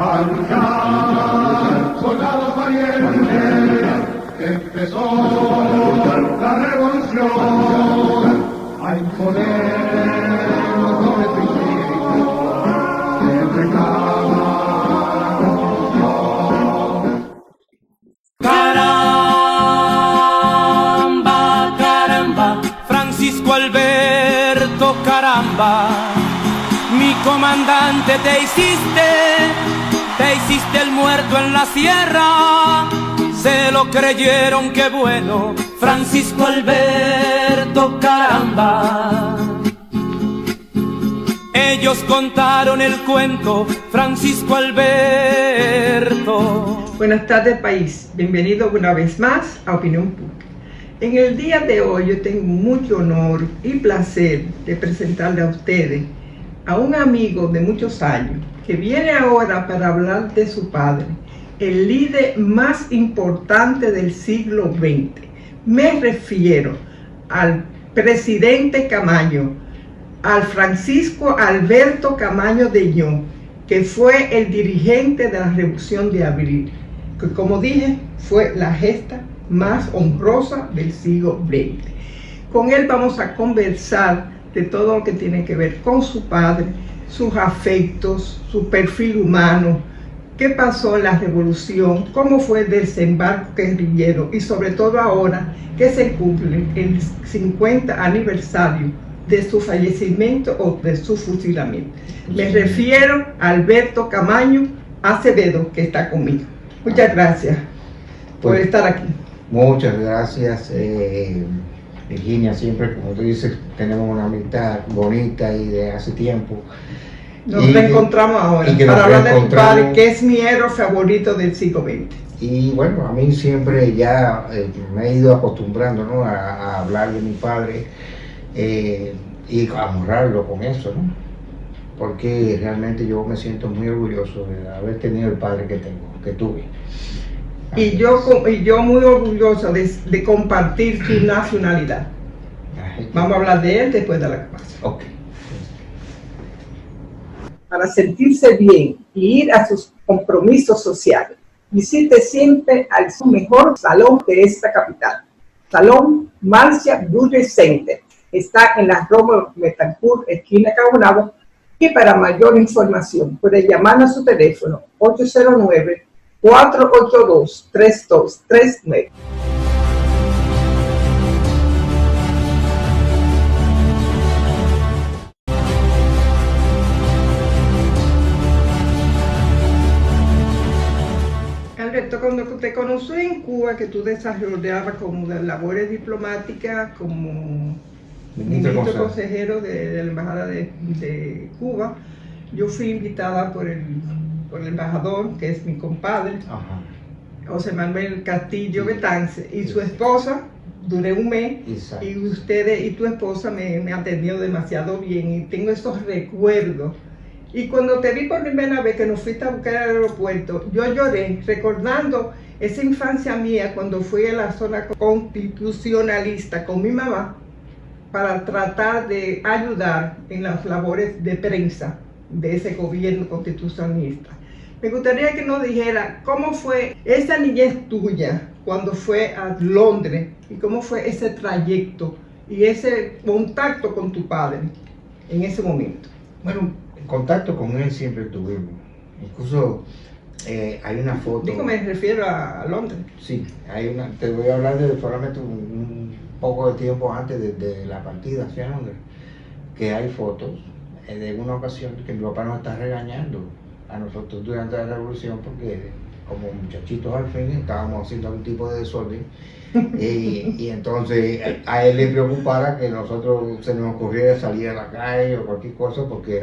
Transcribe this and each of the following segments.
a luchar, soldados valientes, empezó la revolución, a imponer los principios, el reclama la Constitución. Caramba, caramba, Francisco Alberto, caramba, mi comandante te hiciste el muerto en la sierra, se lo creyeron, qué bueno, Francisco Alberto, caramba. Ellos contaron el cuento, Francisco Alberto. Buenas tardes, país. Bienvenido una vez más a Opinión Pública. En el día de hoy yo tengo mucho honor y placer de presentarle a ustedes a un amigo de muchos años que viene ahora para hablar de su padre, el líder más importante del siglo XX. Me refiero al presidente Camaño, al Francisco Alberto Camaño de Ño, que fue el dirigente de la Revolución de Abril, que como dije fue la gesta más honrosa del siglo XX. Con él vamos a conversar de todo lo que tiene que ver con su padre, sus afectos, su perfil humano, qué pasó en la revolución, cómo fue el desembarco guerrillero y sobre todo ahora que se cumple el 50 aniversario de su fallecimiento o de su fusilamiento. Me refiero a Alberto Camaño Acevedo, que está conmigo. Muchas gracias por estar aquí. Muchas gracias, Virginia. Siempre, como tú dices, tenemos una amistad bonita y de hace tiempo. Nos reencontramos ahora para hablar de mi padre, que es mi héroe favorito del siglo XX. Y bueno, a mí siempre ya me he ido acostumbrando, ¿no?, a hablar de mi padre y a honrarlo con eso, ¿no? Porque realmente yo me siento muy orgulloso de haber tenido el padre que tuve. Y yo muy orgulloso de compartir su nacionalidad. Vamos a hablar de él después de la clase. Ok. Para sentirse bien y ir a sus compromisos sociales, visite siempre al mejor salón de esta capital, Salón Marcia Beauty Center. Está en la Rómulo Betancourt, esquina Caonabo, y para mayor información puede llamar a su teléfono 809-482-3239. Alberto, cuando te conocí en Cuba, que tú desarrollabas como de labores diplomáticas, como ministro consejero de la Embajada de Cuba, yo fui invitada por el embajador, que es mi compadre, José Manuel Castillo Betance, y su esposa. Duré un mes. Exacto. Y ustedes y tu esposa me atendió demasiado bien y tengo esos recuerdos. Y cuando te vi por primera vez que nos fuiste a buscar al aeropuerto, yo lloré recordando esa infancia mía cuando fui a la zona constitucionalista con mi mamá para tratar de ayudar en las labores de prensa de ese gobierno constitucionalista. Me gustaría que nos dijera cómo fue esa niñez tuya cuando fue a Londres y cómo fue ese trayecto y ese contacto con tu padre en ese momento. Bueno, contacto con él siempre tuvimos. Incluso hay una foto. Digo, me refiero a Londres. Sí, te voy a hablar de solamente un poco de tiempo antes de la partida hacia Londres, que hay fotos de una ocasión que mi papá nos está regañando a nosotros durante la revolución porque como muchachitos al fin estábamos haciendo algún tipo de desorden y entonces a él le preocupara que nosotros se nos ocurriera salir a la calle o cualquier cosa porque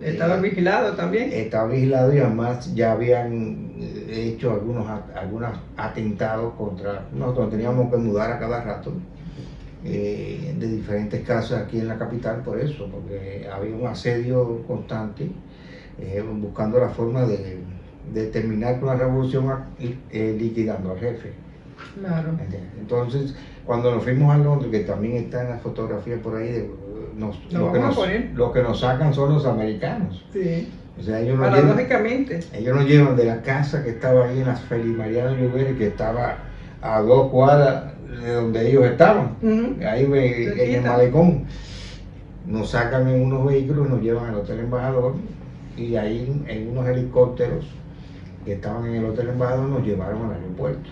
estaba vigilado también. Estaba vigilado y además ya habían hecho algunos atentados contra nosotros. Teníamos que mudar a cada rato de diferentes casas aquí en la capital por eso, porque había un asedio constante buscando la forma de terminar con la revolución liquidando al jefe. Claro. Entonces, cuando nos fuimos a Londres, que también está en la fotografía por ahí, lo que nos sacan son los americanos. Sí. O sea, ellos nos Paradójicamente. ellos nos llevan de la casa que estaba ahí en las Félix Mariano Lluvere, que estaba a 2 cuadras de donde ellos estaban, ahí en el malecón. Nos sacan en unos vehículos y nos llevan al Hotel Embajador, y ahí en unos helicópteros que estaban en el Hotel Embajador nos llevaron al aeropuerto.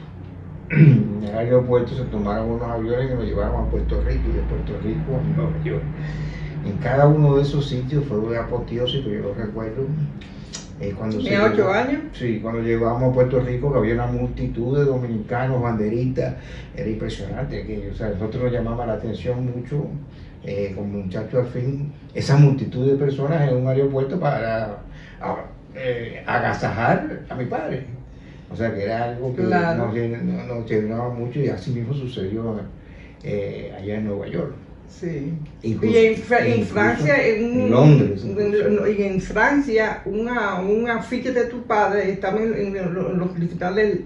En el aeropuerto se tomaron unos aviones y nos llevaron a Puerto Rico, y de Puerto Rico a Nueva York. En cada uno de esos sitios fue una apoteosis, que yo lo recuerdo. Cuando ¿Tenía 8 años? Sí, cuando llegamos a Puerto Rico, que había una multitud de dominicanos, banderitas, era impresionante aquello. O sea, nosotros nos llamaba la atención mucho, como muchachos al fin, esa multitud de personas en un aeropuerto para agasajar a mi padre. O sea, que era algo que claro, nos llenaba mucho, y así mismo sucedió allá en Nueva York. Sí. Incluso, Y en Francia, en Londres, y en Francia, un afiche de tu padre estaba en los principales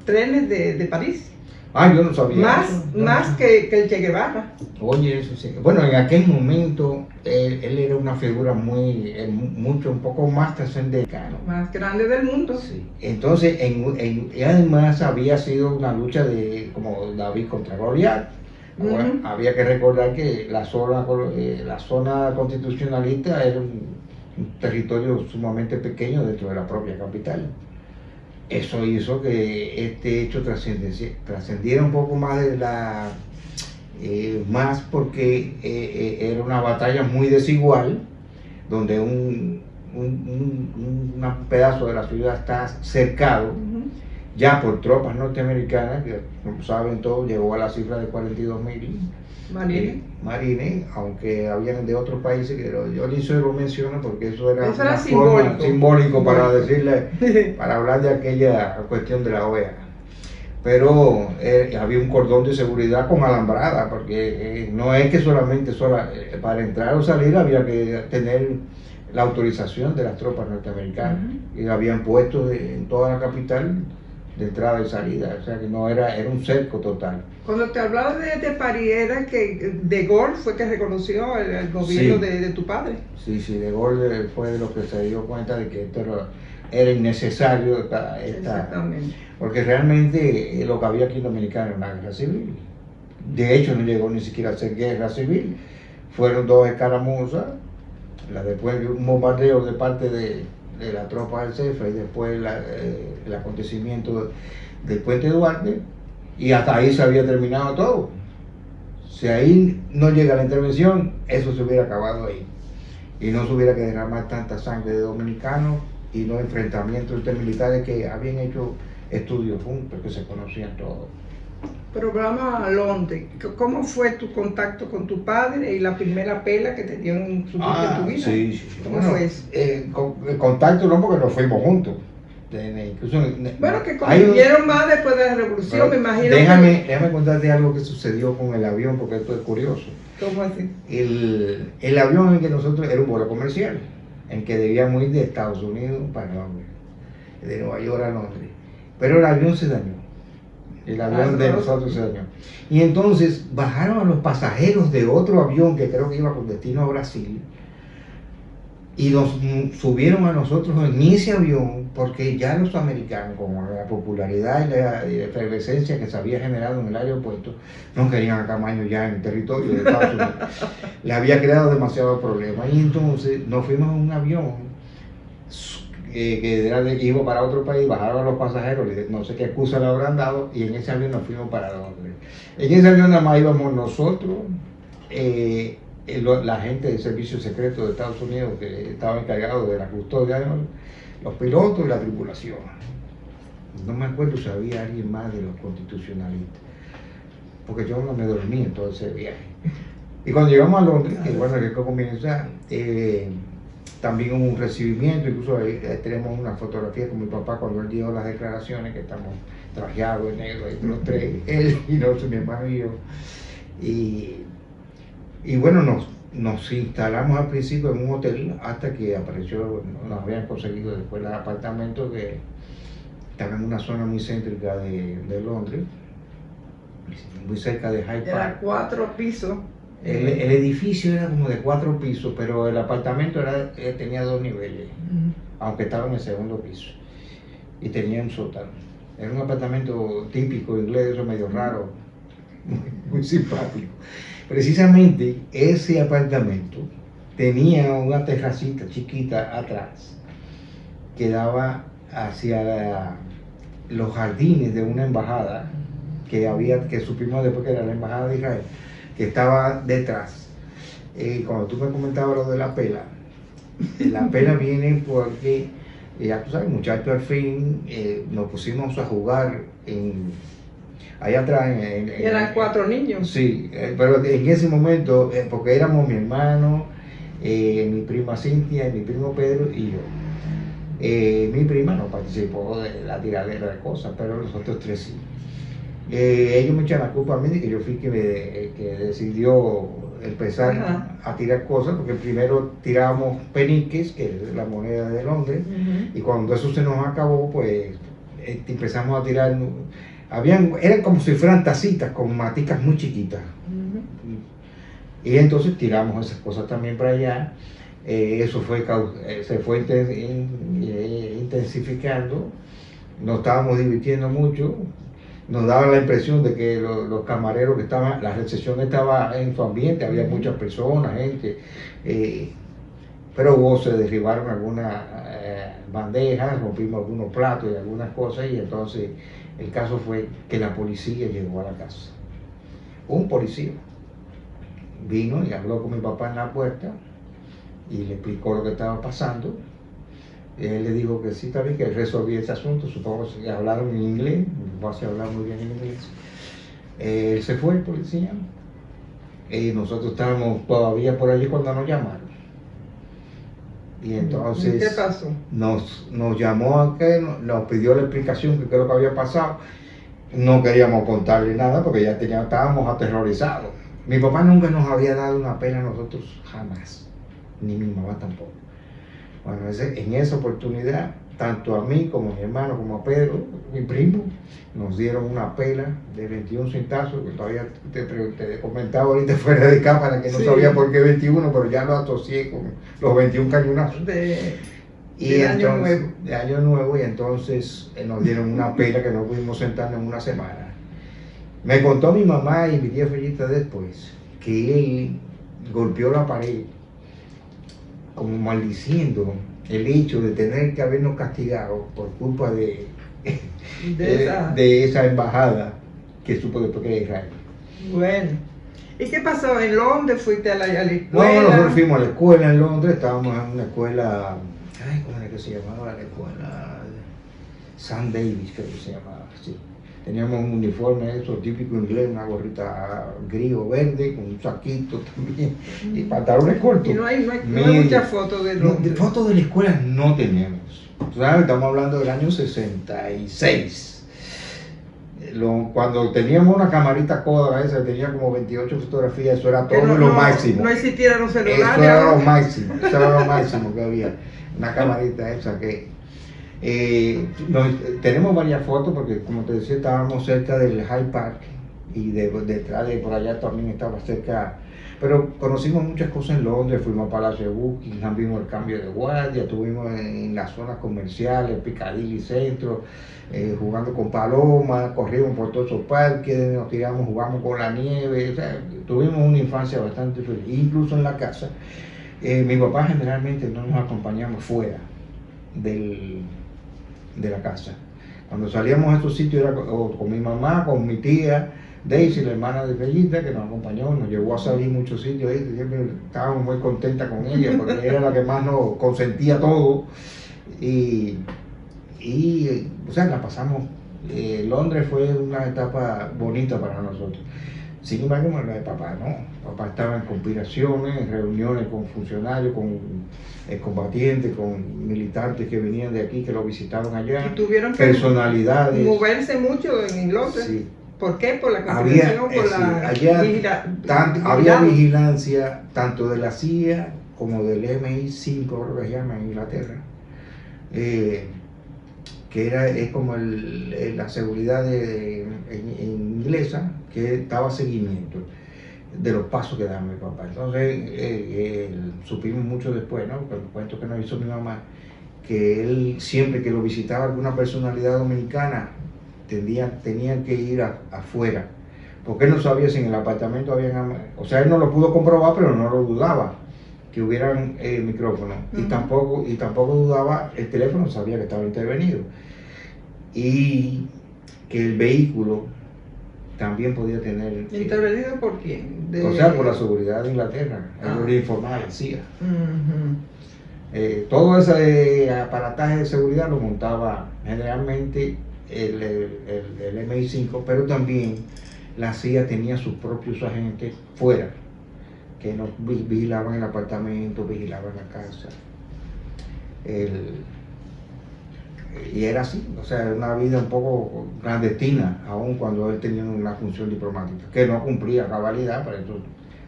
trenes de París. Ah, yo no sabía eso. Más que el Che Guevara. Oye, eso sí. Bueno, en aquel momento él era una figura un poco más trascendental, Más grande del mundo. Sí. Entonces, y además había sido una lucha como David contra Goliat. Bueno, había que recordar que la zona constitucionalista era un territorio sumamente pequeño dentro de la propia capital. Eso hizo que este hecho trascendiera un poco más más porque era una batalla muy desigual, donde un pedazo de la ciudad está cercado ya por tropas norteamericanas, que como saben todos llegó a la cifra de 42.000 marines, aunque habían de otros países, que yo ni se lo menciono porque eso era una forma simbólico para decirle, para hablar de aquella cuestión de la OEA. Pero había un cordón de seguridad con alambrada, porque no es que solamente para entrar o salir había que tener la autorización de las tropas norteamericanas, y habían puestos en toda la capital de entrada y salida, o sea que no era un cerco total. Cuando te hablaba de París, era que De Gaulle fue que reconoció el gobierno de tu padre. Sí, De Gaulle fue de lo que se dio cuenta de que esto era innecesario, Exactamente. Porque realmente lo que había aquí en Dominicana era una guerra civil. De hecho, no llegó ni siquiera a ser guerra civil. Fueron 2 escaramuzas, después un bombardeo de parte de la tropa del CEFA, y después el acontecimiento del Puente Duarte, y hasta ahí se había terminado todo. Si ahí no llega la intervención, eso se hubiera acabado ahí, y no se hubiera que derramar tanta sangre de dominicanos y los enfrentamientos intermilitares que habían hecho estudios juntos, que se conocían todos. Pero vamos a Londres. ¿Cómo fue tu contacto con tu padre y la primera pela que te dio en tu vida? Sí. ¿Cómo fue eso? El contacto no, porque nos fuimos juntos. Bueno, que convivieron más después de la revolución, me imagino. Déjame contarte algo que sucedió con el avión, porque esto es curioso. ¿Cómo así? El avión en que nosotros, era un vuelo comercial, en que debíamos ir de Estados Unidos para Londres, de Nueva York a Londres. Pero el avión se dañó. El avión de nosotros se dañó. Y entonces bajaron a los pasajeros de otro avión que creo que iba con destino a Brasil, y nos subieron a nosotros en ese avión, porque ya los americanos, con la popularidad y la efervescencia que se había generado en el aeropuerto, no querían a Camaño ya en el territorio de Estados Unidos. Le había creado demasiados problemas, y entonces nos fuimos en un avión que iba para otro país, bajaron a los pasajeros, no sé qué excusa le habrán dado, y en ese avión nos fuimos para Londres. En ese avión nada más íbamos nosotros, la gente del servicio secreto de Estados Unidos, que estaba encargado de la custodia, los pilotos y la tripulación. No me acuerdo si había alguien más de los constitucionalistas, porque yo no me dormí en todo ese viaje. Y cuando llegamos a Londres, que bueno, que comienza, también hubo un recibimiento, incluso ahí tenemos una fotografía con mi papá cuando él dio las declaraciones, que estamos trajeados de negro, los tres, él y nosotros, mi hermano y yo. Y bueno, nos instalamos al principio en un hotel hasta que apareció, nos habían conseguido después el apartamento, que estaba en una zona muy céntrica de Londres, muy cerca de Hyde Park. Era 4 pisos. El edificio era como de 4 pisos, pero el apartamento tenía 2 niveles, aunque estaba en el segundo piso. Y tenía un sótano. Era un apartamento típico inglés, eso medio raro, muy simpático. Precisamente ese apartamento tenía una terracita chiquita atrás que daba hacia los jardines de una embajada que supimos después que era la embajada de Israel, que estaba detrás. Cuando tú me comentabas lo de la pela viene porque, ya tú sabes, muchachos, al fin nos pusimos a jugar allá atrás. Eran 4 niños. Sí, pero en ese momento, porque éramos mi hermano, mi prima Cintia, mi primo Pedro y yo. Mi prima no participó de la tiradera de cosas, pero los otros 3 sí. Ellos me echan la culpa a mí de que yo fui que decidió empezar a tirar cosas, porque primero tirábamos peniques, que es la moneda de Londres, y cuando eso se nos acabó, pues empezamos a tirar, eran como si fueran tacitas con maticas muy chiquitas, y entonces tiramos esas cosas también para allá. Eso se fue intensificando, nos estábamos divirtiendo mucho. Nos daba la impresión de que los camareros que estaban, la recepción estaba en su ambiente, había muchas personas, gente, pero se derribaron algunas bandejas, rompimos algunos platos y algunas cosas, y entonces el caso fue que la policía llegó a la casa. Un policía vino y habló con mi papá en la puerta y le explicó lo que estaba pasando. Él le dijo que sí, está bien, que resolvía ese asunto, supongo que hablaron en inglés, mi papá se hablaba muy bien en inglés. Se fue el policía, nosotros estábamos todavía por allí cuando nos llamaron. Y entonces, ¿qué pasó? Nos llamó, nos pidió la explicación de qué es lo que había pasado. No queríamos contarle nada porque ya estábamos aterrorizados. Mi papá nunca nos había dado una pena a nosotros, jamás, ni mi mamá tampoco. Bueno, en esa oportunidad, tanto a mí como a mi hermano, como a Pedro, mi primo, nos dieron una pela de 21 centavos, que todavía te comentaba ahorita fuera de cámara que no sabía por qué 21, pero ya lo asocié con los 21 cañonazos. De Año Nuevo, y entonces nos dieron una pela que no pudimos sentarnos en una semana. Me contó mi mamá y mi tía Fellita después que él golpeó la pared como maldiciendo el hecho de tener que habernos castigado por culpa de esa embajada que supo después que era Israel. Bueno, ¿y qué pasó? ¿En Londres fuiste a la escuela? No, nosotros fuimos a la escuela en Londres, estábamos en una escuela, ¿cómo era que se llamaba la escuela? St. Davis, creo que se llamaba, sí. Teníamos un uniforme, eso típico inglés, una gorrita gris o verde, con un saquito también, y pantalones cortos. Y no hay muchas fotos de Londres. Fotos de la escuela no tenemos. ¿Sabes? Estamos hablando del año 66. Cuando teníamos una camarita Kodak, esa tenía como 28 fotografías, eso era todo lo máximo. No existieran los celulares. Eso era lo máximo que había. Una camarita esa que... tenemos varias fotos porque, como te decía, estábamos cerca del Hyde Park y detrás de por allá también estaba cerca, pero conocimos muchas cosas en Londres. Fuimos a Palacio de Buckingham, vimos el cambio de guardia, estuvimos en las zonas comerciales, Piccadilly Centro, jugando con palomas, corrimos por todos esos parques, nos tiramos, jugamos con la nieve, o sea, tuvimos una infancia bastante feliz. Incluso en la casa, mi papá generalmente no nos acompañamos fuera de la casa. Cuando salíamos a estos sitios era con mi mamá, con mi tía Daisy, la hermana de Fellita, que nos acompañó, nos llevó a salir a muchos sitios, y siempre estábamos muy contentas con ella porque era la que más nos consentía todo, y o sea, la pasamos. Londres fue una etapa bonita para nosotros. Sin embargo, la de papá no. Papá estaba en conspiraciones, en reuniones con funcionarios, con combatientes, con militantes que venían de aquí, que lo visitaban allá. Y tuvieron que personalidades. Moverse mucho en Londres. Sí. ¿Por qué? Por la conspiración, había vigilancia tanto de la CIA como del MI5, creo que se llama en Inglaterra. Que es como la seguridad inglesa, que daba seguimiento. de los pasos que daba mi papá. Entonces supimos mucho después, ¿no? Con los cuentos que nos hizo mi mamá, que él siempre que lo visitaba alguna personalidad dominicana tenían que ir afuera, porque él no sabía si en el apartamento habían, o sea, él no lo pudo comprobar, pero no lo dudaba que hubieran micrófonos, y tampoco dudaba el teléfono, sabía que estaba intervenido, y que el vehículo también podía tener... ¿Intervenido por quién? O sea, por la seguridad de Inglaterra, ellos le informaban a la CIA. Todo ese aparataje de seguridad lo montaba generalmente el MI5, pero también la CIA tenía sus propios agentes fuera, que nos vigilaban el apartamento, vigilaban la casa. Y era así, o sea, una vida un poco clandestina, aun cuando él tenía una función diplomática, que no cumplía cabalidad, para eso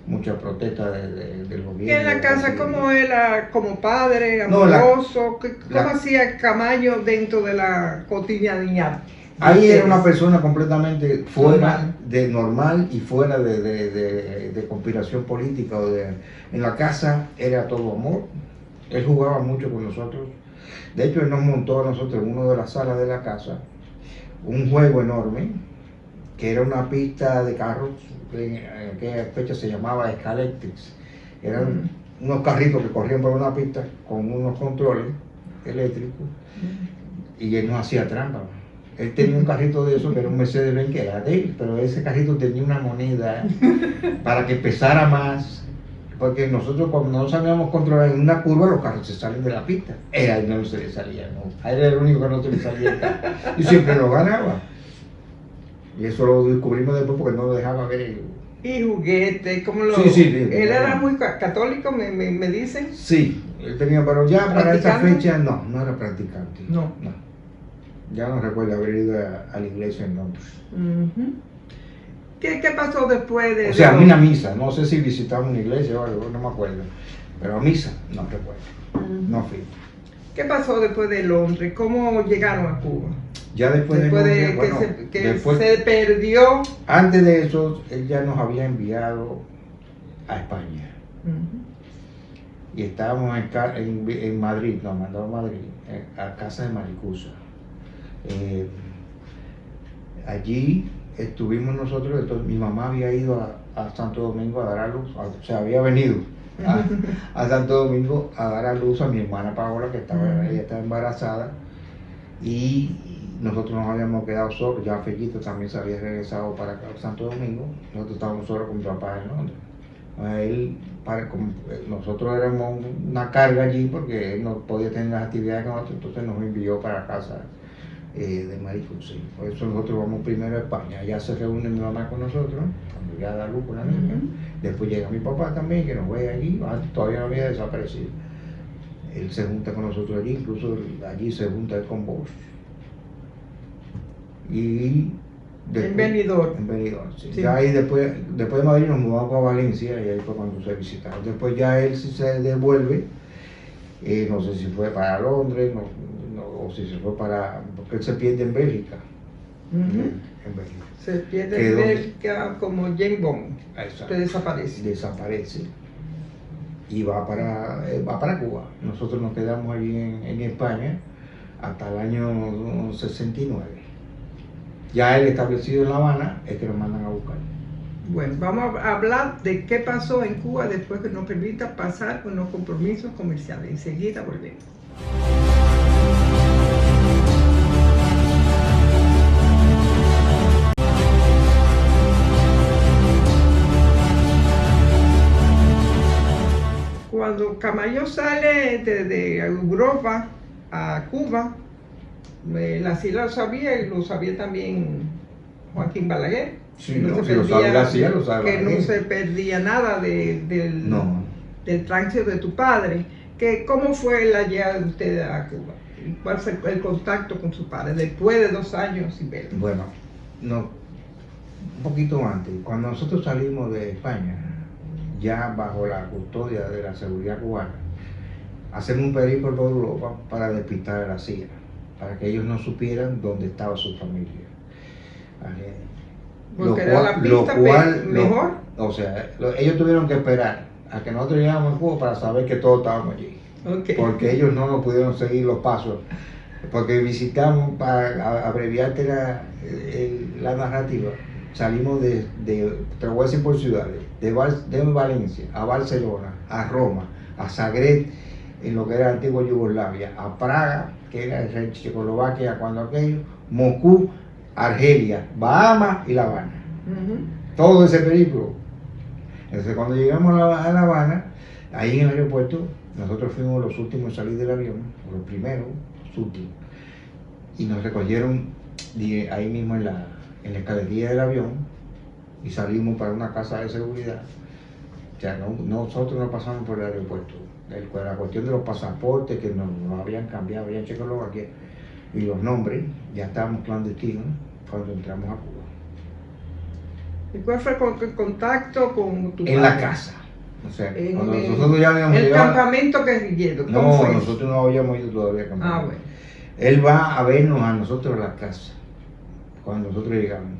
muchas protestas del gobierno. ¿Y en la casa cómo era, como padre, No, amoroso? ¿Cómo hacía Camayo dentro de la cotidianidad? Ahí era una persona completamente fuera de normal y fuera de conspiración política. En la casa era todo amor. Él jugaba mucho con nosotros. De hecho, él nos montó a nosotros en una de las salas de la casa un juego enorme, que era una pista de carros, que en aquella fecha se llamaba Scalectrics. Eran unos carritos que corrían por una pista con unos controles eléctricos, y él nos hacía trampa. Él tenía un carrito de esos que era un Mercedes-Benz, que era de él, pero ese carrito tenía una moneda para que pesara más, porque nosotros cuando no sabíamos controlar en una curva, los carros se salen de la pista. A él no se le salía, no. A él era el único que no se le salía el carro, y siempre lo ganaba. Y eso lo descubrimos después porque no lo dejaba ver. Y juguetes, ¿cómo lo...? Sí, él era muy católico, me dicen. Sí, él tenía, pero ya para esa fecha no era practicante. No. Ya no recuerdo haber ido a la iglesia en Londres. ¿Qué pasó después de...? O sea, a mí una misa, no sé si visitamos una iglesia o algo, no me acuerdo. Pero a misa, no recuerdo. No fui. ¿Qué pasó después de Londres? ¿Cómo llegaron a Cuba? Ya después de Londres, bueno, después, se perdió. Antes de eso, él ya nos había enviado a España. Y estábamos en Madrid, nos mandó a Madrid, a casa de Maricusa. Allí estuvimos nosotros, entonces mi mamá había ido a Santo Domingo a dar a luz, o sea, había venido a Santo Domingo a dar a luz a mi hermana Paola, que ella estaba embarazada, y nosotros nos habíamos quedado solos. Ya Fellito también se había regresado para Santo Domingo, nosotros estábamos solos con mi papá en Londres. Nosotros éramos una carga allí porque él no podía tener las actividades con nosotros, entonces nos envió para casa de Maricusa. Por eso nosotros vamos primero a España. Allá se reúne mi mamá con nosotros, cuando ya da luz con la niña. Después llega mi papá también, que nos ve allí, todavía no había desaparecido. Él se junta con nosotros allí, incluso allí se junta él con vos. Y después, en Benidorm. En Benidorm, sí. Sí. Ya ahí después de Madrid nos mudamos a Valencia, y ahí fue cuando se visitaron. Después ya él se devuelve, no sé si fue para Londres, o si se fue porque él se pierde en Bélgica. En Bélgica. Se pierde en Bélgica como James Bond. Exacto. Que desaparece. Desaparece. Y va para Cuba. Nosotros nos quedamos allí en España hasta el año 69. Ya él establecido en La Habana es que nos mandan a buscar. Bueno, vamos a hablar de qué pasó en Cuba después que nos permita pasar con los compromisos comerciales. Enseguida volvemos. Cuando Camayo sale de Europa a Cuba, la CIA lo sabía, y lo sabía también Joaquín Balaguer. Sí, si lo sabe la CIA, lo sabe que Balaguer. No se perdía nada del tránsito de tu padre. ¿Cómo fue la llegada de ustedes a Cuba? ¿Cuál fue el contacto con su padre después de 2 años sin verlo? Bueno, un poquito antes, cuando nosotros salimos de España, ya bajo la custodia de la seguridad cubana, hacemos un periplo por Europa para despistar a la CIA, para que ellos no supieran dónde estaba su familia. Porque era la pista mejor. O sea, ellos tuvieron que esperar a que nosotros llegáramos a Cuba para saber que todos estábamos allí. Okay. Porque ellos no nos pudieron seguir los pasos. Porque visitamos, para abreviarte la narrativa, salimos te voy a decir por ciudades, de Valencia a Barcelona, a Roma, a Zagreb, en lo que era antigua Yugoslavia, a Praga, que era Checoslovaquia cuando aquello, Moscú, Argelia, Bahamas y La Habana. Todo ese periplo. Entonces cuando llegamos a La Habana, ahí en el aeropuerto, nosotros fuimos los últimos en salir del avión, o los primeros, los últimos, y nos recogieron ahí mismo en la escalería del avión y salimos para una casa de seguridad. O sea, nosotros no pasamos por el aeropuerto. La cuestión de los pasaportes que nos habían cambiado allá en Checoslovaquia y los nombres, ya estábamos clandestinos cuando entramos a Cuba. ¿Y cuál fue el contacto con tu padre? En la casa. O sea, cuando nosotros ya habíamos el llegado, campamento guerrillero. No, nosotros no habíamos ido todavía al campamento. Bueno. Él va a vernos a nosotros a la casa cuando nosotros llegamos.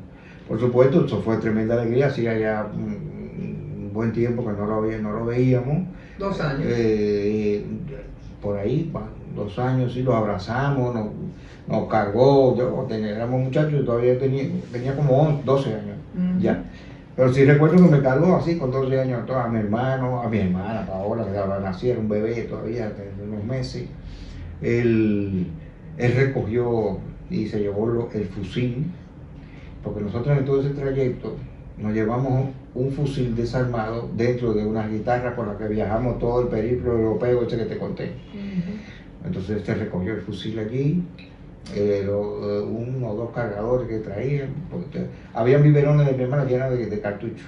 Por supuesto, eso fue tremenda alegría, hacía ya un buen tiempo que no lo veíamos. 2 años. Por ahí, 2 años, sí, los abrazamos, nos cargó, éramos muchachos y todavía tenía como 12 años ya. Pero sí recuerdo que me cargó así con 12 años a mi hermano, a mi hermana Paola, que ahora naciera un bebé todavía, de unos meses. Él recogió y se llevó el fusil, porque nosotros en todo ese trayecto nos llevamos un fusil desarmado dentro de una guitarra con la que viajamos todo el periplo europeo ese que te conté. Entonces se recogió el fusil allí, 1 o 2 cargadores que traían, porque habían biberones de mi hermana llenos de cartuchos.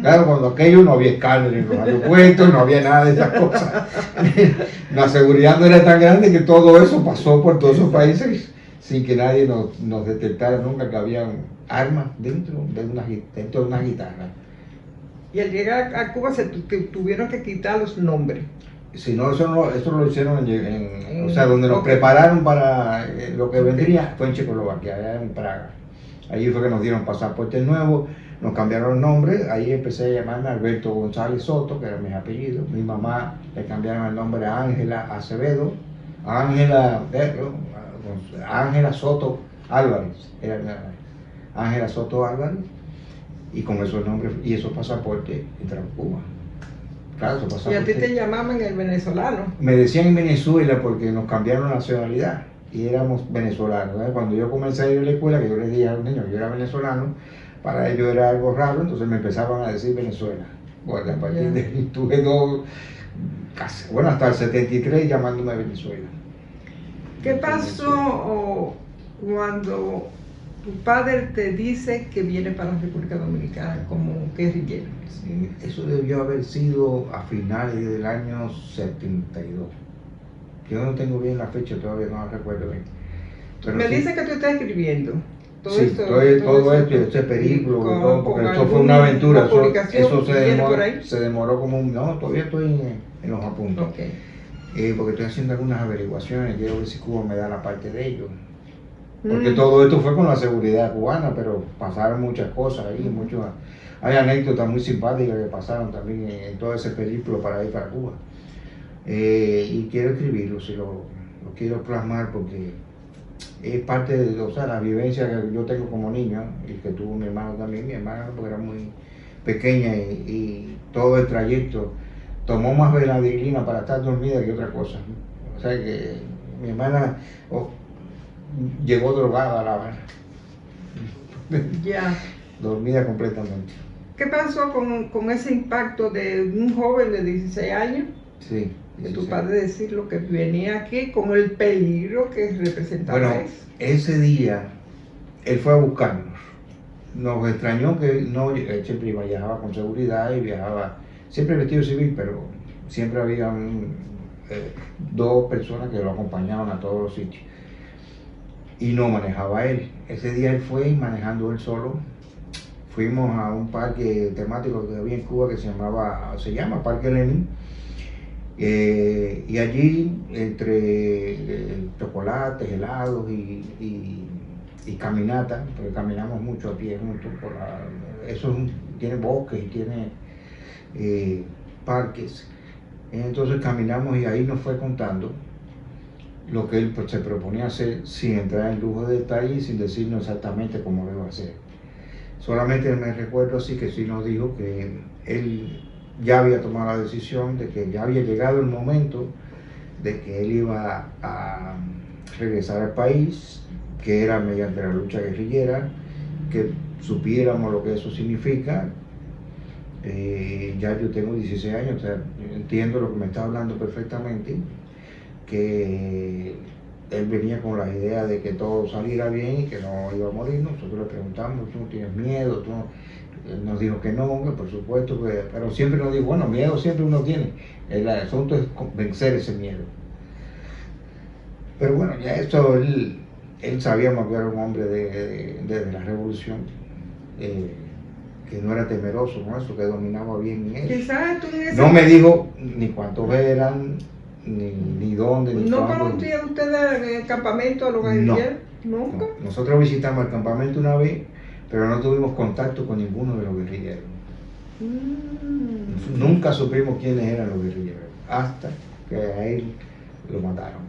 Claro, cuando aquello no había escáner en los aeropuertos, no había nada de esas cosas. La seguridad no era tan grande que todo eso pasó por todos esos países sin que nadie nos detectara nunca que había armas dentro de una guitarra. Y al llegar a Cuba se tuvieron que quitar los nombres. Si no, eso lo hicieron o sea, donde nos prepararon para lo que vendría fue en Checoslovaquia, allá en Praga. Allí fue que nos dieron pasaportes nuevos, nos cambiaron el nombre, ahí empecé a llamarme Alberto González Soto, que era mi apellido. Mi mamá le cambiaron el nombre a Ángela Acevedo, Ángela Soto Álvarez, era Ángela Soto Álvarez, y con esos nombres y esos pasaportes entraron a Cuba. Claro, y a ti te llamaban el venezolano. Me decían en Venezuela porque nos cambiaron la nacionalidad y éramos venezolanos. Cuando yo comencé a ir a la escuela, que yo les dije a los niños que yo era venezolano, para ellos era algo raro, entonces me empezaban a decir Venezuela. Bueno, a partir de ahí tuve hasta el 73 llamándome Venezuela. ¿Qué pasó cuando tu padre te dice que viene para la República Dominicana como guerrillero? Sí, eso debió haber sido a finales del año 72. Yo no tengo bien la fecha, todavía no la recuerdo bien. Pero me sí, dice que tú estás escribiendo. Todo esto, este periplo, porque esto fue una aventura. Eso se demoró como no, todavía estoy en los apuntes. Okay. Porque estoy haciendo algunas averiguaciones, quiero ver si Cuba me da la parte de ellos. Porque todo esto fue con la seguridad cubana, pero pasaron muchas cosas ahí, hay anécdotas muy simpáticas que pasaron también en todo ese periplo para ir para Cuba. Y quiero escribirlo, si lo quiero plasmar porque es parte de la vivencia que yo tengo como niño y que tuvo mi hermano también. Mi hermana porque era muy pequeña y todo el trayecto tomó más Benadryl para estar dormida que otra cosa. O sea que mi hermana llegó drogada a La Habana. Ya. Dormida completamente. ¿Qué pasó con ese impacto de un joven de 16 años? Sí. De tu padre decir lo que venía aquí, con el peligro que representaba eso. Ese día él fue a buscarnos. Nos extrañó que él siempre viajaba con seguridad y viajaba siempre vestido civil, pero siempre había 2 personas que lo acompañaban a todos los sitios. Y no manejaba él. Ese día él fue manejando él solo. Fuimos a un parque temático que había en Cuba que se llama Parque Lenin. Y allí, entre chocolates, helados y y caminata, porque caminamos mucho a pie juntos. Tiene bosques y tiene parques. Entonces caminamos y ahí nos fue contando lo que él se proponía hacer sin entrar en lujo de detalle y sin decirnos exactamente cómo lo iba a hacer. Solamente me recuerdo así que sí nos dijo que él ya había tomado la decisión de que ya había llegado el momento de que él iba a regresar al país, que era mediante la lucha guerrillera, que supiéramos lo que eso significa. Ya yo tengo 16 años, o sea, entiendo lo que me está hablando perfectamente, que él venía con la idea de que todo saliera bien y que no iba a morir. Nosotros le preguntamos, ¿tú no tienes miedo? Él nos dijo que no, que por supuesto, pero siempre nos dijo, bueno, miedo siempre uno tiene, el asunto es vencer ese miedo. Pero bueno, ya eso, él sabíamos que era un hombre de la revolución, que no era temeroso con eso, que dominaba bien eso. Quizás tú en ese... No me dijo ni cuántos eran, ni dónde, ni ¿No cuándo. conocían ustedes en el campamento a los guerrilleros? ¿Nunca? No. Nosotros visitamos el campamento una vez, pero no tuvimos contacto con ninguno de los guerrilleros. Nunca supimos quiénes eran los guerrilleros, hasta que a él lo mataron.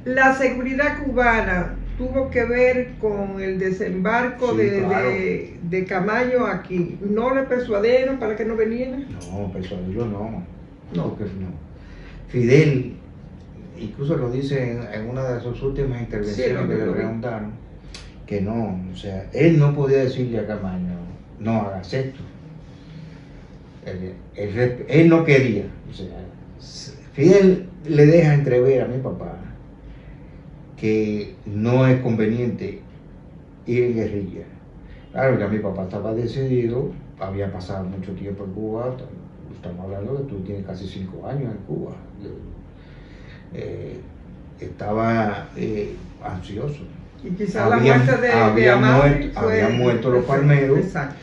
La seguridad cubana tuvo que ver con el desembarco Sí, claro. de Camaño aquí. ¿No le persuadieron para que no viniera? No, persuadirlo no. No. Porque no. Fidel, incluso lo dice en una de sus últimas intervenciones, Sí, que le preguntaron, que no, o sea, él no podía decirle a Camaño, no hagas esto. Él no quería, o sea, Fidel le deja entrever a mi papá que no es conveniente ir en guerrilla. Claro, ya mi papá estaba decidido, había pasado mucho tiempo en Cuba, estamos hablando de que tú tienes casi 5 años en Cuba. Estaba ansioso. Y quizás la muerte de Amado habían muerto los palmeros. Exacto.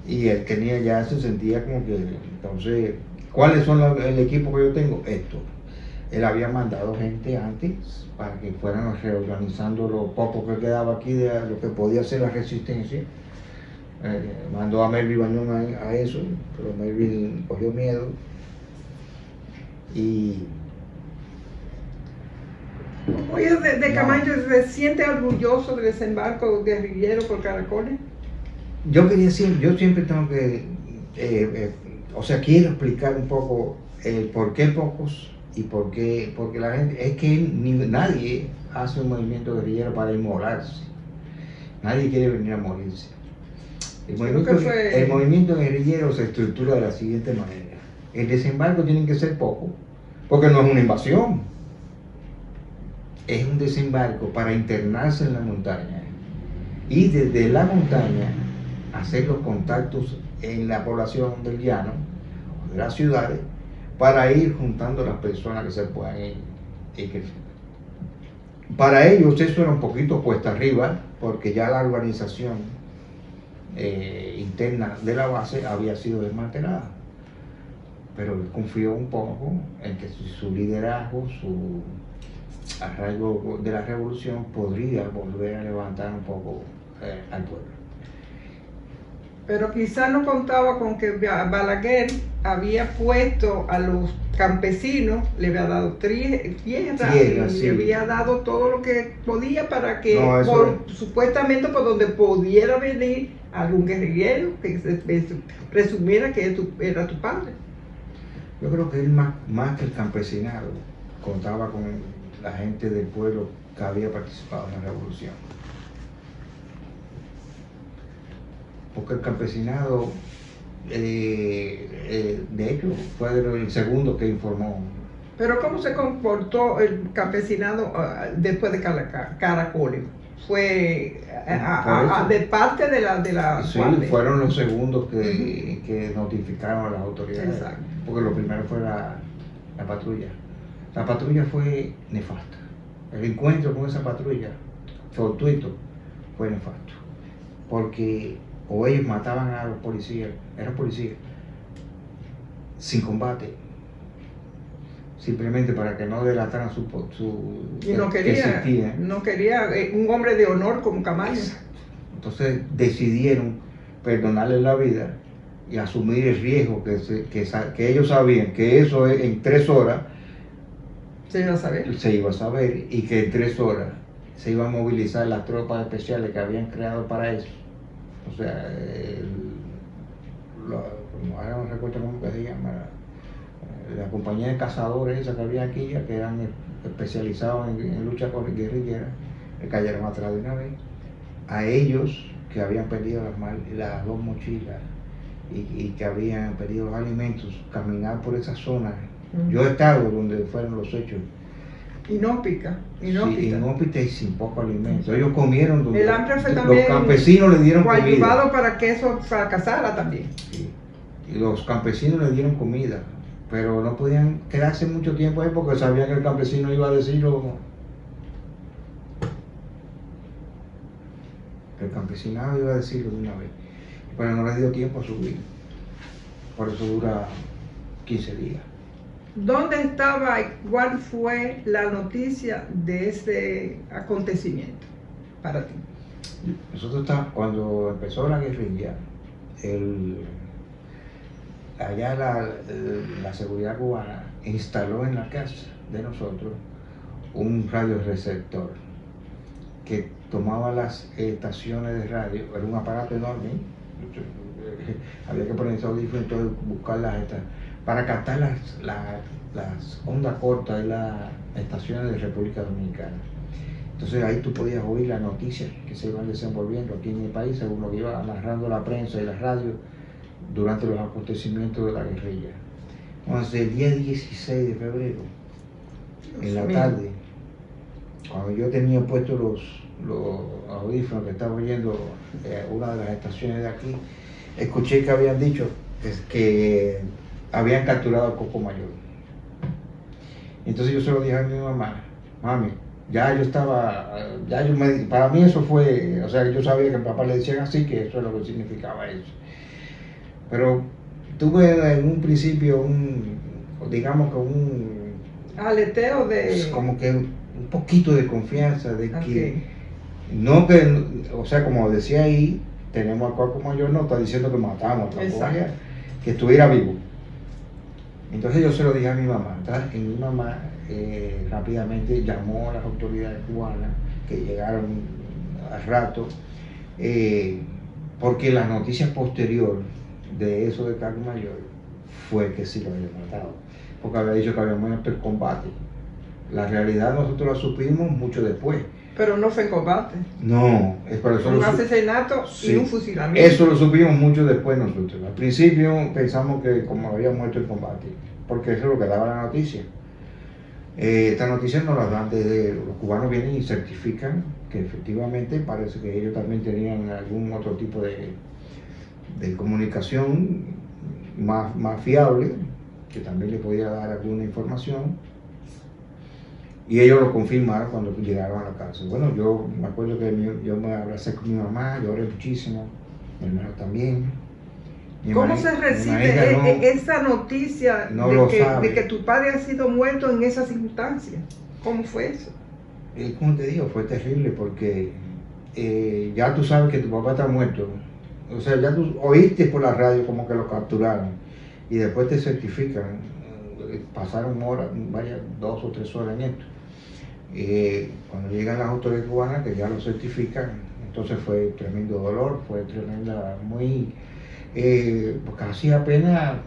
Y él tenía ya, se sentía como que, entonces, ¿cuáles son el equipo que yo tengo? Esto. Él había mandado gente antes para que fueran reorganizando lo poco que quedaba aquí de lo que podía ser la resistencia. Mandó a Melvin Bañón a eso, pero Melvin cogió miedo. Y Oye, de Camaño, ¿se siente orgulloso del desembarco guerrillero por Caracoles? yo siempre tengo que, quiero explicar un poco el por qué pocos y por qué, porque la gente, es que nadie hace un movimiento guerrillero para inmolarse, nadie quiere venir a morirse. El movimiento guerrillero se estructura de la siguiente manera: el desembarco tiene que ser poco, porque no es una invasión, es un desembarco para internarse en la montaña y desde la montaña hacer los contactos en la población del llano o de las ciudades para ir juntando las personas que se puedan ir. Para ellos eso era un poquito cuesta arriba, porque ya la organización interna de la base había sido desmantelada, pero él confió un poco en que su liderazgo, su arraigo de la revolución podría volver a levantar un poco al pueblo. Pero quizás no contaba con que Balaguer había puesto a los campesinos, le había dado tierra, sí. le había dado todo lo que podía para que, supuestamente por donde pudiera venir algún guerrillero que se presumiera que era tu padre. Yo creo que él más que el campesinado contaba con la gente del pueblo que había participado en la revolución. Porque el campesinado, de hecho, fue el segundo que informó. Pero ¿cómo se comportó el campesinado después de Caracoles? ¿Fue de parte de la Sí, guardia? fueron los segundos que notificaron a las autoridades. Exacto. Porque lo primero fue la patrulla. La patrulla fue nefasta. El encuentro con esa patrulla, fortuito, fue nefasto. Porque o ellos mataban a los policías, eran policías, sin combate. simplemente para que no delataran Y no que quería, existía. no quería un hombre de honor como Camaño. Entonces decidieron perdonarle la vida y asumir el riesgo que ellos sabían que eso en 3 horas Se iba a saber. se iba a saber y que en 3 horas se iban a movilizar las tropas especiales que habían creado para eso. O sea, ahora no recuerdo cómo que se llama, la compañía de cazadores esa que había aquí, que eran especializados en lucha con guerrilleras, le cayeron atrás de una vez. A ellos que habían perdido las 2 mochilas y que habían perdido los alimentos, caminar por esa zona. Yo he estado donde fueron los hechos. Inhóspita. Sí, inhóspita y sin poco alimento. Ellos comieron donde El hambre fue también los campesinos le dieron comida. coadyuvado para que eso fracasara también. Sí. Y los campesinos le dieron comida, pero no podían quedarse mucho tiempo ahí porque sabían que el campesino iba a decirlo. El campesinado iba a decirlo de una vez, pero no les dio tiempo a subir. Por eso dura 15 días. ¿Dónde estaba y cuál fue la noticia de ese acontecimiento para ti? Nosotros estábamos, cuando empezó la guerrilla, allá la seguridad cubana instaló en la casa de nosotros un radioreceptor que tomaba las estaciones de radio. Era un aparato enorme, había que poner esos audífonos, entonces buscar para captar las ondas cortas de las estaciones de República Dominicana. Entonces ahí tú podías oír las noticias que se iban desenvolviendo aquí en el país, según lo que iba narrando la prensa y la radio durante los acontecimientos de la guerrilla. Entonces el día 16 de febrero, en la tarde, cuando yo tenía puestos los audífonos que estaba oyendo una de las estaciones de aquí, escuché que habían dicho que habían capturado al Coco Mayor. Entonces yo se lo dije a mi mamá: mami, para mí eso fue, o sea, yo sabía que a mi papá le decían así, que eso es lo que significaba eso. Pero tuve en un principio digamos que un aleteo de... como que un poquito de confianza de que, Okay. no que, o sea, como decía ahí, tenemos al Coco Mayor, no está diciendo que matamos al Coco Mayor, que estuviera vivo. Entonces yo se lo dije a mi mamá, y mi mamá rápidamente llamó a las autoridades cubanas que llegaron al rato, porque la noticia posterior de eso de Coco Mayor fue que sí lo había matado, porque había dicho que había muerto en combate. La realidad nosotros la supimos mucho después. Pero no fue en combate. No, es por eso. Un asesinato sí, y un fusilamiento. Eso lo supimos mucho después nosotros. Al principio pensamos que como había muerto en combate, porque eso es lo que daba la noticia. Esta noticia nos la dan desde los cubanos, vienen y certifican que efectivamente parece que ellos también tenían algún otro tipo de comunicación más fiable, que también le podía dar alguna información. Y ellos lo confirmaron cuando llegaron a la casa. Bueno, yo me acuerdo que yo me abracé con mi mamá, lloré muchísimo, mi hermano también. ¿Cómo se recibe esa noticia de que tu padre ha sido muerto en esas circunstancias? ¿Cómo fue eso? Como te digo, fue terrible porque ya tú sabes que tu papá está muerto. O sea, ya tú oíste por la radio como que lo capturaron y después te certifican. Pasaron horas, 2 o 3 horas en esto. Cuando llegan las autoridades cubanas que ya lo certifican, entonces fue tremendo dolor, fue tremenda, porque hacía apenas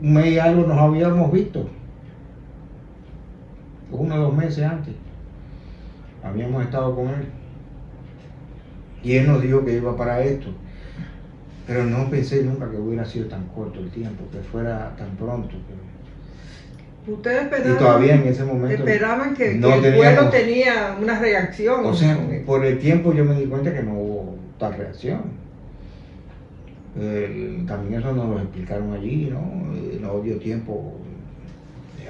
un mes y algo nos habíamos visto, 1 o 2 meses antes habíamos estado con él y él nos dijo que iba para esto, pero no pensé nunca que hubiera sido tan corto el tiempo, que fuera tan pronto. Ustedes y todavía en ese momento esperaban que el pueblo tenía una reacción. O sea, por el tiempo yo me di cuenta que no hubo tal reacción. También eso nos lo explicaron allí, ¿no? No dio tiempo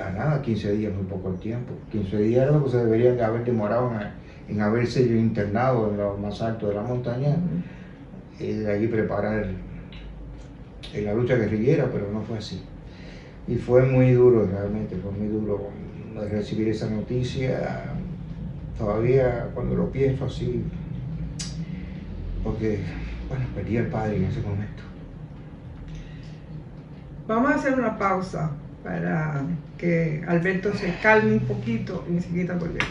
a nada, 15 días, muy poco el tiempo. 15 días era lo que se deberían de haber demorado en haberse internado en lo más alto de la montaña, y de allí preparar la lucha guerrillera, pero no fue así. Y fue muy duro, realmente, fue muy duro recibir esa noticia. Todavía cuando lo pienso así, porque, bueno, perdí al padre en ese momento. Vamos a hacer una pausa para que Alberto se calme un poquito y enseguida volvemos.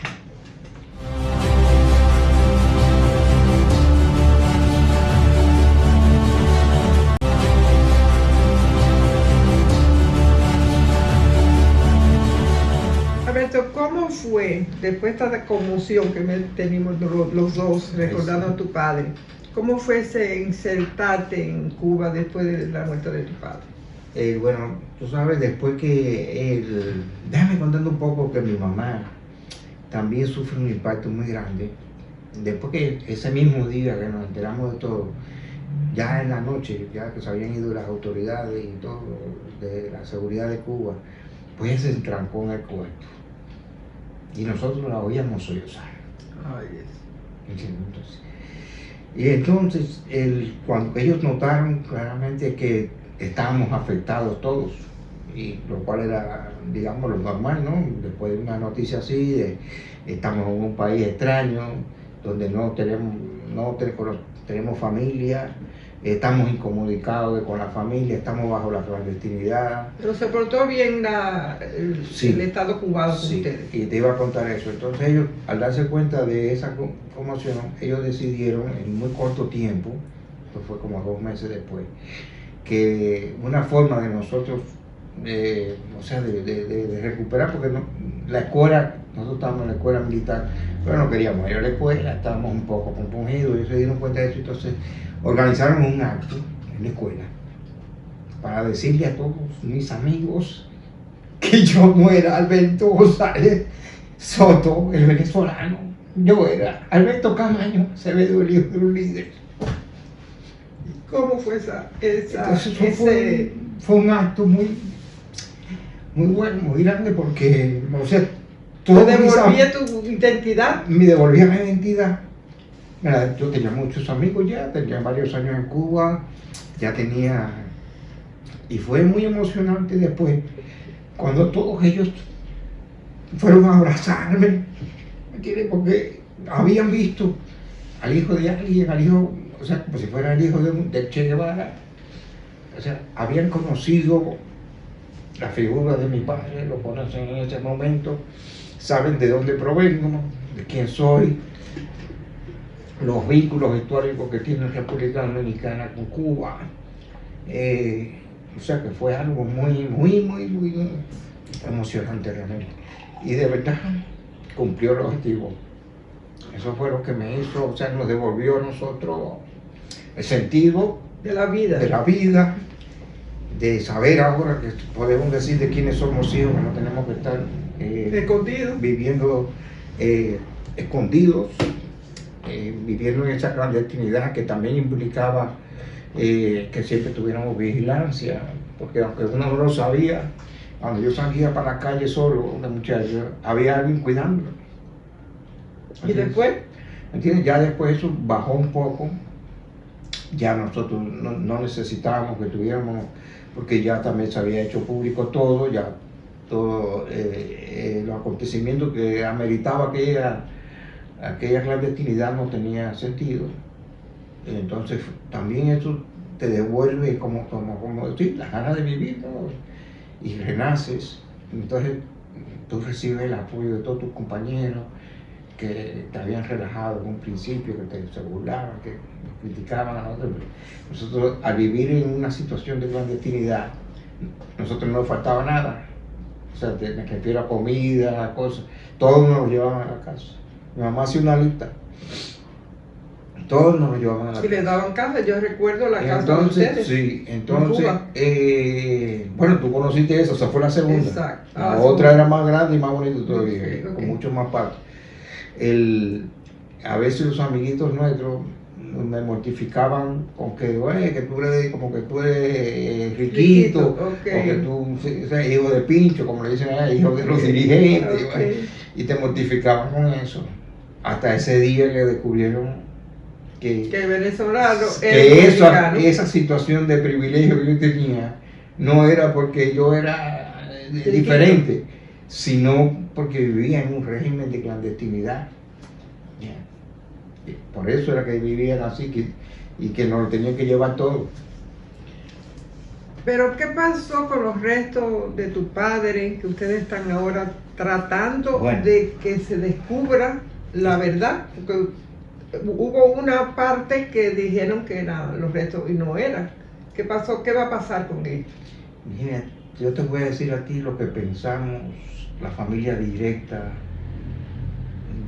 Alberto, ¿cómo fue, después de esta conmoción que tenemos los dos recordando a tu padre, cómo fue ese insertarte en Cuba después de la muerte de tu padre? Bueno, tú sabes, después que déjame contando un poco que mi mamá también sufre un impacto muy grande. Después que ese mismo día que nos enteramos de todo, ya en la noche, ya que se habían ido las autoridades y todo de la seguridad de Cuba, pues ella se entrancó en el cuarto. Y nosotros la oíamos sollozar. Y entonces, cuando ellos notaron claramente que estábamos afectados todos, y lo cual era, digamos, lo normal, ¿no? Después de una noticia así, estamos en un país extraño, donde no tenemos familia, estamos incomunicados con la familia, estamos bajo la clandestinidad. Pero se portó bien Sí. el Estado cubano con Sí, ustedes. y te iba a contar eso. Entonces ellos, al darse cuenta de esa conmoción, ellos decidieron en muy corto tiempo, esto fue como 2 meses después, que una forma de nosotros, o sea, de recuperar, porque la escuela, nosotros estábamos en la escuela militar, pero no queríamos ir a la escuela, estábamos un poco compungidos, ellos se dieron cuenta de eso, entonces organizaron un acto en la escuela para decirle a todos mis amigos que yo no era Alberto González Soto, el venezolano, yo era Alberto Camaño Acevedo, el hijo de un líder. ¿Cómo fue Entonces, fue un acto muy bueno, muy grande, porque, o sea, ¿te devolvía tu identidad? Me devolvía mi identidad. Mira, yo tenía muchos amigos ya, tenía varios años en Cuba, ya tenía, y fue muy emocionante después, cuando todos ellos fueron a abrazarme, ¿me entiendes? Porque habían visto al hijo de alguien, al hijo, o sea, como si fuera el hijo de Che Guevara, o sea, habían conocido la figura de mi padre, lo conocen en ese momento, saben de dónde provengo, de quién soy, los vínculos históricos que tiene la República Dominicana con Cuba. O sea que fue algo muy emocionante realmente. Y de verdad cumplió el objetivo. Eso fue lo que me hizo, o sea, nos devolvió a nosotros el sentido De la vida. De saber ahora que podemos decir de quiénes somos hijos, que no tenemos que estar Escondido. viviendo escondidos, viviendo en esa clandestinidad que también implicaba que siempre tuviéramos vigilancia, porque aunque uno no lo sabía, cuando yo salía para la calle solo, una muchacha, había alguien cuidándolo. ¿Y después? ¿Entiendes? Ya después eso bajó un poco, ya nosotros no necesitábamos que tuviéramos, porque ya también se había hecho público todo, ya todos los acontecimientos que ameritaba aquella clandestinidad no tenía sentido. Entonces también eso te devuelve como decir, las ganas de vivir, ¿no? Y renaces. Entonces tú recibes el apoyo de todos tus compañeros que te habían relajado en un principio, que se burlaban, que nos criticaban a nosotros. Nosotros, al vivir en una situación de clandestinidad, nosotros no nos faltaba nada. O sea, me refiero a comida, a cosas, todos nos lo llevaban a la casa. Mi mamá hacía una lista, todos nos lo llevaban a la casa. Y le daban casa, yo recuerdo la casa Entonces, de ustedes. sí, entonces, Cuba. Bueno, tú conociste esa fue la segunda. Exacto. La Ah, otra sí. era más grande y más bonita todavía, Ok. con mucho más partes. A veces los amiguitos nuestros me mortificaban con que tú eres como que tú eres riquito, Riquito, ok. o que tú eres hijo de Pincho, como le dicen, hijo de los dirigentes, Ok. y te mortificaban con eso. Hasta ese día que descubrieron que Que venezolano, que mexicano. esa situación de privilegio que yo tenía no era porque yo era diferente, sino porque vivía en un régimen de clandestinidad. Por eso era que vivían así y que nos lo tenían que llevar todo. Pero ¿qué pasó con los restos de tu padre que ustedes están ahora tratando de que se descubra la verdad? Porque hubo una parte que dijeron que eran los restos y no eran. ¿Qué pasó? ¿Qué va a pasar con esto? Mira, yo te voy a decir a ti lo que pensamos, la familia directa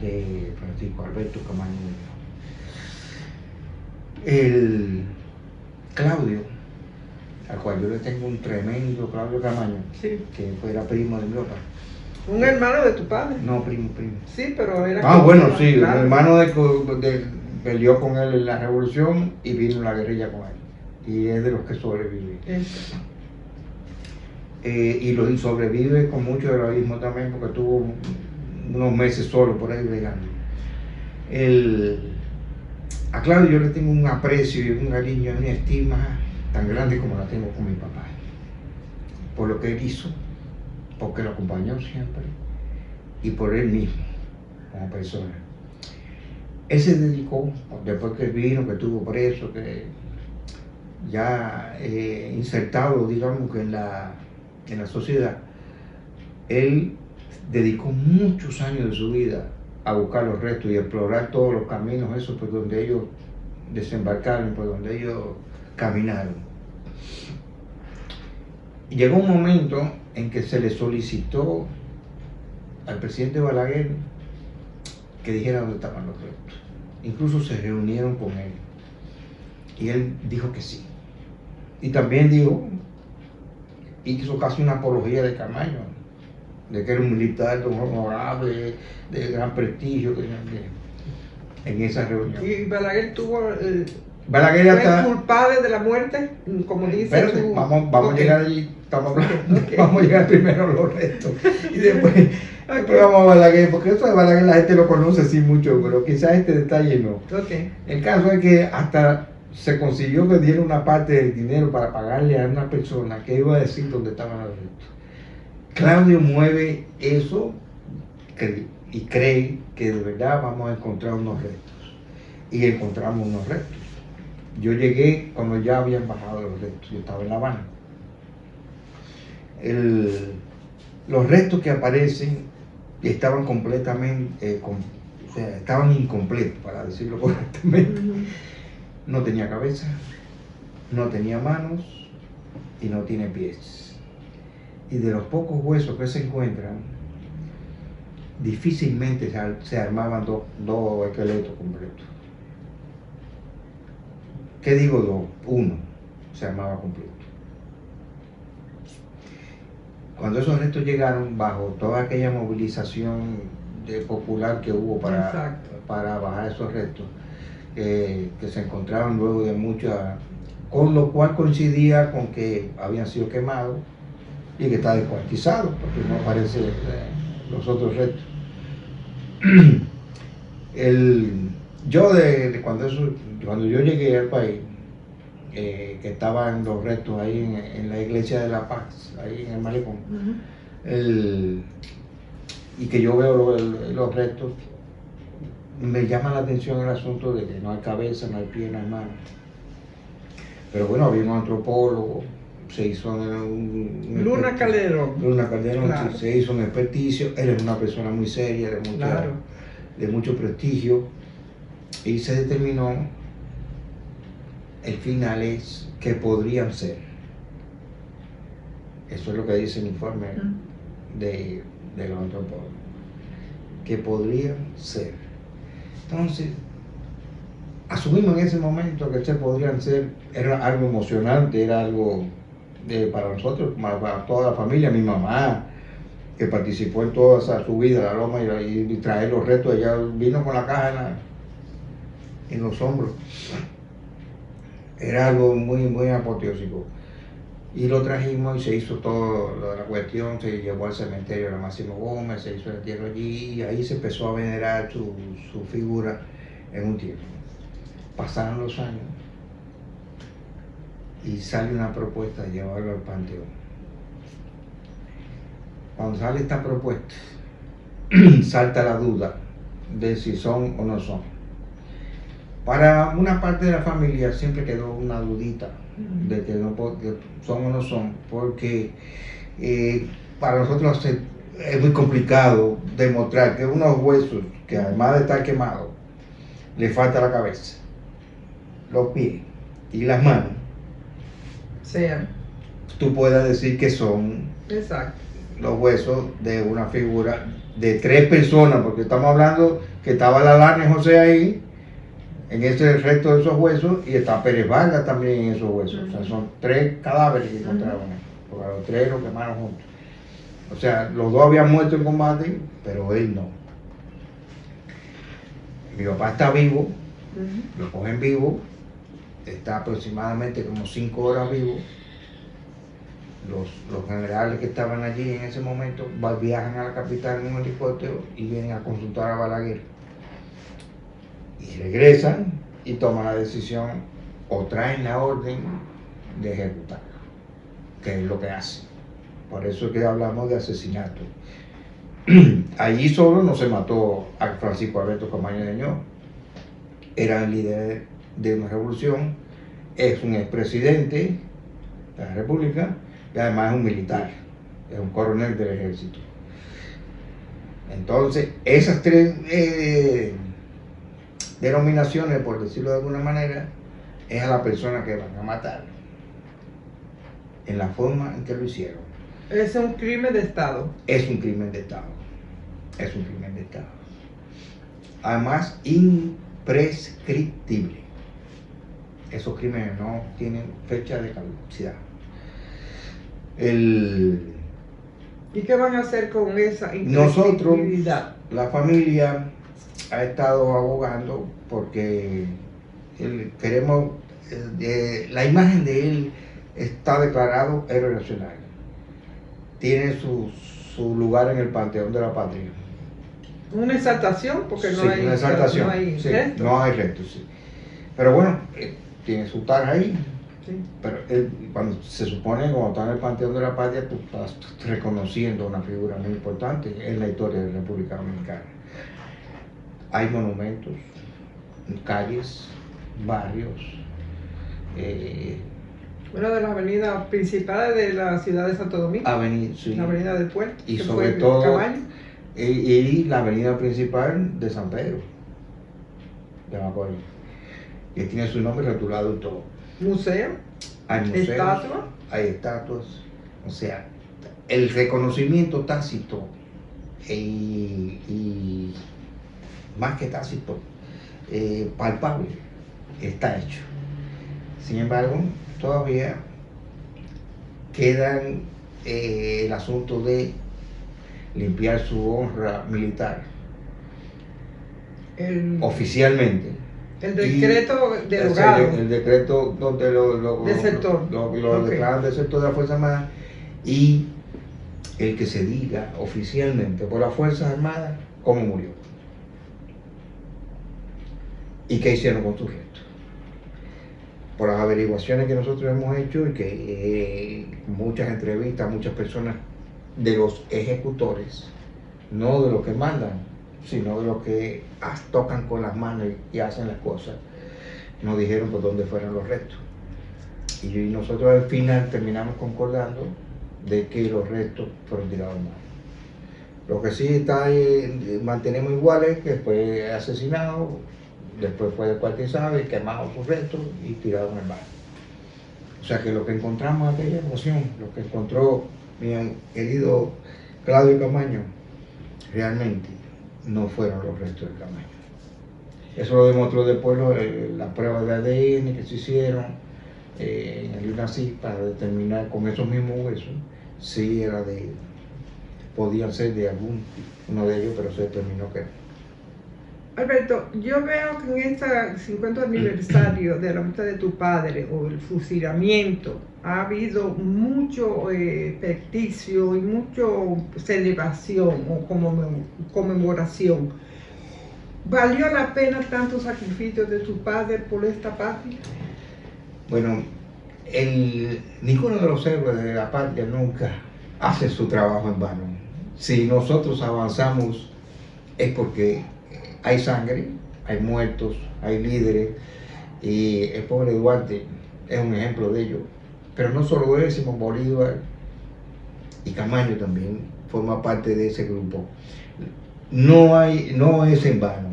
de Francisco Alberto Camaño. El Claudio, al cual yo le tengo un tremendo Claudio Camaño, Sí. que fuera primo de mi papá. ¿Un hermano de tu padre? No, primo. Sí, pero era... Bueno, sí, claro. un hermano peleó con él en la revolución y vino la guerrilla con él. Y es de los que sobrevive. Eso. Y sobrevive con mucho heroísmo también porque tuvo unos meses solo por ahí bregando. A Claudio yo le tengo un aprecio y un cariño y una estima tan grande como la tengo con mi papá. Por lo que él hizo, porque lo acompañó siempre y por él mismo como persona. Él se dedicó, después que vino, que estuvo preso, que ya insertado, digamos, que en la sociedad, él dedicó muchos años de su vida a buscar los restos y a explorar todos los caminos esos por donde ellos desembarcaron, por donde ellos caminaron. Y llegó un momento en que se le solicitó al presidente Balaguer que dijera dónde estaban los restos. Incluso se reunieron con él y él dijo que sí. Y también hizo casi una apología de Camaño, de que era un militar honorable, de gran prestigio en esa reunión. ¿Y Balaguer tuvo Balaguer ya fue está... culpable de la muerte? Como dice Espérate, tú. vamos a llegar allí, estamos hablando, Okay. vamos a llegar primero a los restos y después vamos a Balaguer, porque eso de Balaguer la gente lo conoce sí mucho, pero quizás este detalle no. Okay. El caso es que hasta se consiguió que diera una parte del dinero para pagarle a una persona que iba a decir dónde estaban los restos. Claudio mueve eso y cree que de verdad vamos a encontrar unos restos. Y encontramos unos restos. Yo llegué cuando ya habían bajado los restos, yo estaba en La Habana. Los restos que aparecen estaban completamente, o sea, estaban incompletos, para decirlo correctamente. No tenía cabeza, no tenía manos y no tiene pies. Y de los pocos huesos que se encuentran, difícilmente se armaban dos esqueletos completos. ¿Qué digo dos? Uno se armaba completo. Cuando esos restos llegaron, bajo toda aquella movilización popular que hubo para bajar esos restos, que se encontraban luego de mucha, con lo cual coincidía con que habían sido quemados y que está descuartizado, porque no aparecen los otros restos. Cuando yo llegué al país, que estaban los restos ahí en la iglesia de La Paz, ahí en el malecón, y que yo veo los restos, me llama la atención el asunto de que no hay cabeza, no hay pie, no hay mano. Pero bueno, había un antropólogo, se hizo Luna Calderón. Claro. Se hizo un experticio, él es una persona muy seria, de mucho prestigio, y se determinó, el final es que podrían ser. Eso es lo que dice el informe de los antropólogos, que podrían ser. Entonces, asumimos en ese momento que se podrían ser, era algo emocionante, era algo para nosotros, para toda la familia, mi mamá, que participó en toda su vida, la loma, y traer los restos, ella vino con la caja en los hombros. Era algo muy, muy apoteósico. Y lo trajimos y se hizo toda la cuestión, se llevó al cementerio de Máximo Gómez, se hizo el entierro allí y ahí se empezó a venerar su figura en un tiempo. Pasaron los años y sale una propuesta de llevarlo al panteón. Cuando sale esta propuesta, salta la duda de si son o no son. Para una parte de la familia siempre quedó una dudita de que son o no son, porque para nosotros es muy complicado demostrar que unos huesos que además de estar quemados, le falta la cabeza, los pies y las manos, Sean. tú puedes decir que son Exacto. los huesos de una figura de 3 personas, porque estamos hablando que estaba la Larne José ahí, en ese resto de esos huesos, y está Pérez Vargas también en esos huesos. O sea, son 3 cadáveres que encontraron ahí, porque a los 3 los quemaron juntos. O sea, los 2 habían muerto en combate, pero él no. Mi papá está vivo, lo cogen vivo, está aproximadamente como 5 horas vivo. Los generales que estaban allí en ese momento viajan a la capital en un helicóptero y vienen a consultar a Balaguer. Y regresan y toman la decisión o traen la orden de ejecutarlo, que es lo que hacen. Por eso es que hablamos de asesinato. Allí solo no se mató a Francisco Alberto Camaño de Ño. Era el líder de una revolución, es un expresidente de la República y además es un militar, es un coronel del ejército. Entonces, esas 3 denominaciones, por decirlo de alguna manera, es a la persona que van a matar, en la forma en que lo hicieron. Es un crimen de Estado. Es un crimen de Estado. Es un crimen de Estado. Además, imprescriptible. Esos crímenes no tienen fecha de caducidad. ¿Y qué van a hacer con esa Nosotros, imprescriptibilidad? la familia, ha estado abogando porque queremos, la imagen de él está declarado héroe nacional. Tiene su lugar en el Panteón de la Patria. Una exaltación, porque no Sí, hay una exaltación. no hay Sí, resto. no hay resto, sí. Pero bueno, tiene su tag ahí. Sí. Pero cuando se supone, cuando está en el Panteón de la Patria, tú estás reconociendo una figura muy importante en la historia de la República Dominicana. Hay monumentos, calles, barrios. Una de las avenidas principales de la ciudad de Santo Domingo, Sí. la avenida del puerto, Y que sobre fue todo, Cabaño. y la avenida principal de San Pedro, de Macorís, que tiene su nombre rotulado y todo. Museo, Hay museos, estatua. hay estatuas, o sea, el reconocimiento tácito y más que tácito, palpable, está hecho. Sin embargo, todavía quedan el asunto de limpiar su honra militar oficialmente. El decreto derogado. El decreto donde lo Desertor. Ok. declaran desertor de la Fuerza Armada, y el que se diga oficialmente por las Fuerzas Armadas cómo murió y qué hicieron con sus restos. Por las averiguaciones que nosotros hemos hecho y que muchas entrevistas, muchas personas de los ejecutores, no de los que mandan, sino de los que tocan con las manos y hacen las cosas, nos dijeron por dónde fueron los restos. Y nosotros al final terminamos concordando de que los restos fueron tirados al mar. Lo que sí está mantenemos iguales, que fue asesinado, después fue descuartizado y quemado sus restos y tirado en el mar. O sea que lo que encontramos en aquella emoción, lo que encontró mi querido Claudio Camaño, realmente no fueron los restos del Camaño. Eso lo demostró después las pruebas de ADN que se hicieron en el INACI para determinar con esos mismos huesos si era de él. Podían ser de uno de ellos, pero se determinó que no. Alberto, yo veo que en este 50 aniversario de la muerte de tu padre o el fusilamiento ha habido mucho ficticio y mucho celebración o conmemoración. ¿Valió la pena tantos sacrificios de tu padre por esta patria? Bueno, ninguno de los héroes de la patria nunca hace su trabajo en vano. Si nosotros avanzamos es porque hay sangre, hay muertos, hay líderes, y el pobre Duarte es un ejemplo de ello. Pero no solo él, Simón Bolívar y Camaño también forma parte de ese grupo. No es en vano.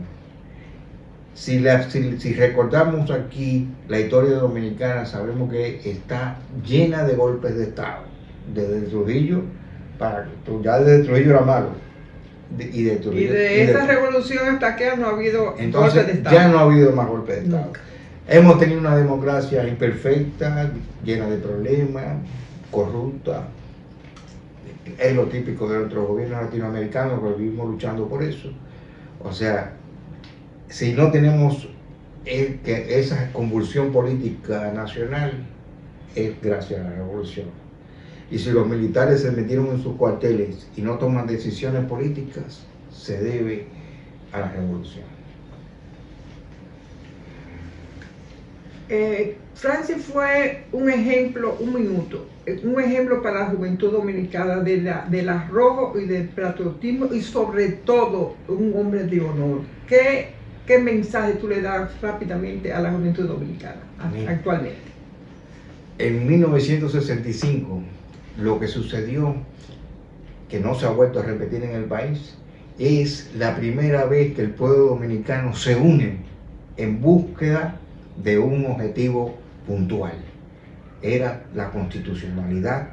Si recordamos aquí la historia dominicana, sabemos que está llena de golpes de Estado, desde Trujillo, ya desde Trujillo era malo, y de esa revolución hasta que no ha habido entonces, golpes de Estado. ya no ha habido más golpes de Estado. Nunca. Hemos tenido una democracia imperfecta, llena de problemas, corrupta. Es lo típico de nuestros gobiernos latinoamericanos, que vivimos luchando por eso. O sea, si no tenemos esa convulsión política nacional, es gracias a la revolución. Y si los militares se metieron en sus cuarteles y no toman decisiones políticas, se debe a la revolución. Francis fue un ejemplo, un ejemplo para la juventud dominicana del arrojo y del patriotismo, y sobre todo un hombre de honor. ¿Qué mensaje tú le das rápidamente a la juventud dominicana actualmente? En 1965, lo que sucedió, que no se ha vuelto a repetir en el país, es la primera vez que el pueblo dominicano se une en búsqueda de un objetivo puntual. Era la constitucionalidad,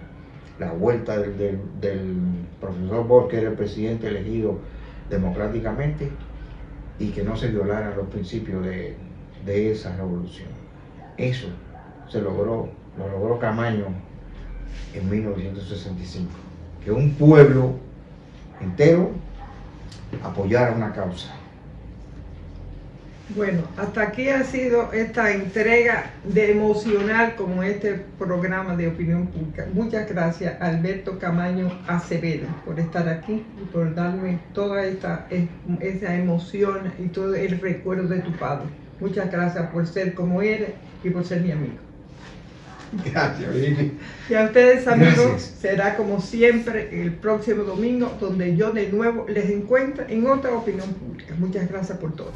la vuelta del profesor Bosch, que era el presidente elegido democráticamente, y que no se violaran los principios de esa revolución. Eso lo logró Camaño en 1965, que un pueblo entero apoyara una causa. Bueno, hasta aquí ha sido esta entrega de emocional como este programa de opinión pública. Muchas gracias a Alberto Camaño Acevedo por estar aquí y por darme toda esa emoción y todo el recuerdo de tu padre. Muchas gracias por ser como eres y por ser mi amigo. Gracias, Virginia. Y a ustedes, amigos, Gracias. será como siempre el próximo domingo, donde yo de nuevo les encuentro en otra opinión pública. Muchas gracias por todo.